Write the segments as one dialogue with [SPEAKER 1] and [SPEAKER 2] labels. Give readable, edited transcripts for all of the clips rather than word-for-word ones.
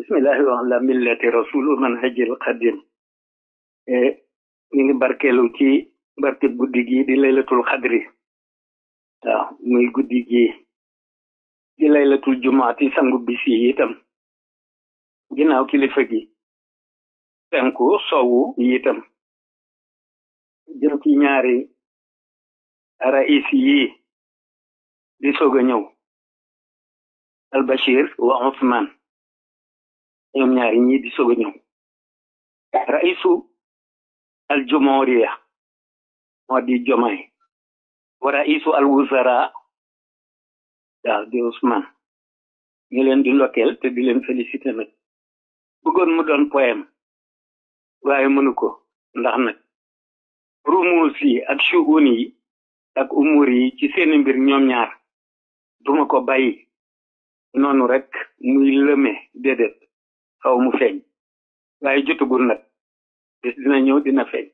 [SPEAKER 1] bismillahi wa ala millati rasul manhajil qadim ñu ngi barkeelu ci barke guddi gi di laylatul xadri waaw muy guddi gi di laylatul jumaati sangu bis yi itam ginnaaw kilifa gi penku sowu yi itam jëm ci ñaari rais yi di soog a ñëw al Bashir wa Ousmane ñoom ñaari ñii di soog a ñëw raisu al jumhuriya moo di Jomaay wa raisu al wuzara waaw di Ousmane ñu leen di lokkeel te di leen félicité nag bëggoon mu doon poème waaye mënu ko ndax nag rumuus yi ak shuun yi ak umur yi ci seeni mbir ñoom ñaar duma ko bàyyi noonu rek muy lëme déedéet xaw mu feeñ waaye jotugul nag bis dina ñëw dina feeñ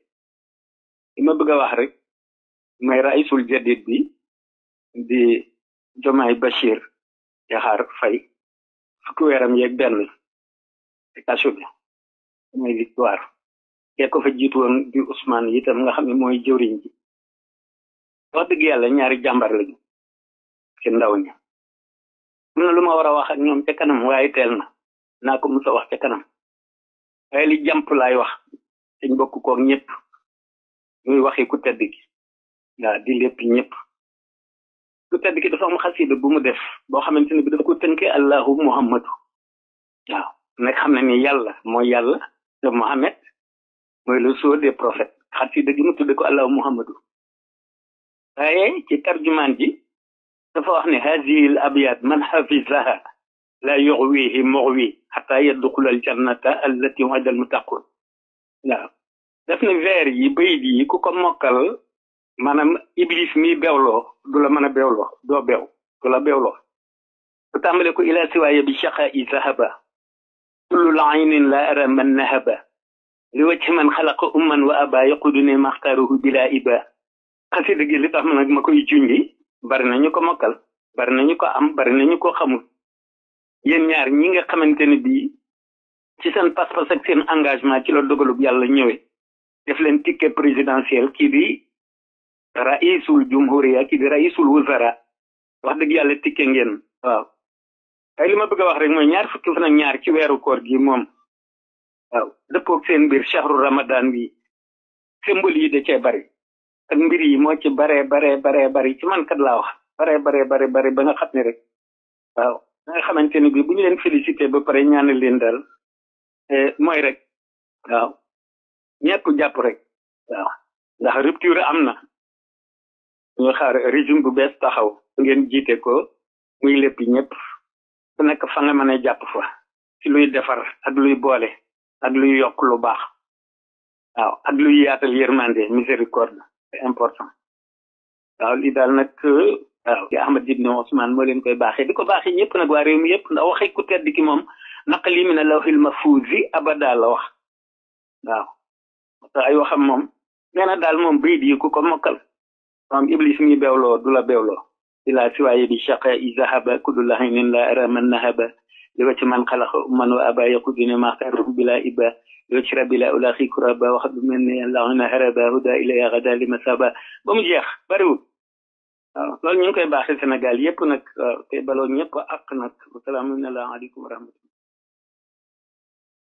[SPEAKER 1] li ma bëgg a wax rek may raisul jadid bi di Jomaay Bachir Diakhar Faye fukki weeram yeeg benn ci kaso bi mooy victoire kee ko fa jiitu woon di Ousmane itam nga xam ne mooy jëwriñ ji wax dëgg yàlla ñaari jàmbar lañu ci ndaw ñi am na lu ma war a wax ak ñoom ca kanam waaye teel na naa ko musa wax ca kanam waaye li jàmp laay wax dañ bokk koog ñëpp muy waxi ku tedd ki waaw di lépp ñëpp ku tedd ki dafa am xasida bu mu def boo xamante ne bi dafa ko tënkee allahu muhammadu waaw nag xam na ni yàlla mooy yàlla te Mohammed mooy le sceau des prophètes xasida gi mu tudde ko allahu muhammadu waaye ci tarjumaan ji dafa wax ne hazihi al abyad man hafizaha la yughwihi mughwi hatta yadkhula al jannata allati wa'ada al muttaqun waaw daf ne vers yi bayit yi ku ko mokkal maanaam iblis mi bewloo du la mën a bewloo doo bew du la bewloo ku tàmbale ko ila siwaaya bi shaqa i zahaba kullu la'aynin la ara man nahaba li wacc man xalaqa umman wa aba yaquduni maxtaruhu bila iba xasida gi li tax ma nag ma koy junji bari nañu ko mokkal bari nañu ko am bari nañu ko xamul yéen ñaar ñi nga xamante ne bii ci seen pas-pas ak seen engagement ci la dogalub yàlla ñëwee def leen ticket présidentiel kii di raisul jumhuriya kii di raisul wuzara wax dëgg yàlla ticket ngeen waaw ay li ma bëgg a wax rek mooy ñaar fukki fan ak ñaar ci weeru koor gi moom waaw dëppoog seen mbir shahru ramadan bi symbole yi da cee bari ak mbir yi moo ci bari ci man kat laa wax bare ba nga xam ne rek waaw nga xamante ne bi bu ñu leen félicité ba pare ñaanal leen daal mooy rek waaw ñëpp jàpp rek waaw ndax rupture am na ñu xaar régime bu bees taxaw ngeen jiite ko muy lépp ñëpp ku nekk fa nga mën a jàpp fa ci luy defar ak luy boole ak luy yokk lu baax waaw ak luy yaatal yërmande miséricorde c'est important waaw lii daal nag waaw ci Ahmad ibn Ousmane moo leen koy baaxee di ko baaxee ñëpp nag waa réew mi yëpp ndax waxee ku tedd ki moom naqali min lawhil mahfuuzi abada la wax waaw te ay waxam moom nee na daal moom bayit yi ku ko mokkal moom iblis mi bewloo du la bewloo ila siwaaye bi shaqa i zahaba kullu lahinin la ara man nahaba li wacc man xalaqa man wa aba yaquduni maxtaruhu bila iba li wacc rabbi la ulaxi kuraba wax du mel ne allahuna haraba huda ilaya gada li masaba ba mu jeex bariwul waaw loolu ñu ngi koy baaxee Sénégal yëpp nag te baloo ñëpp ak nag wasalaamu aleykum wa rahmatullah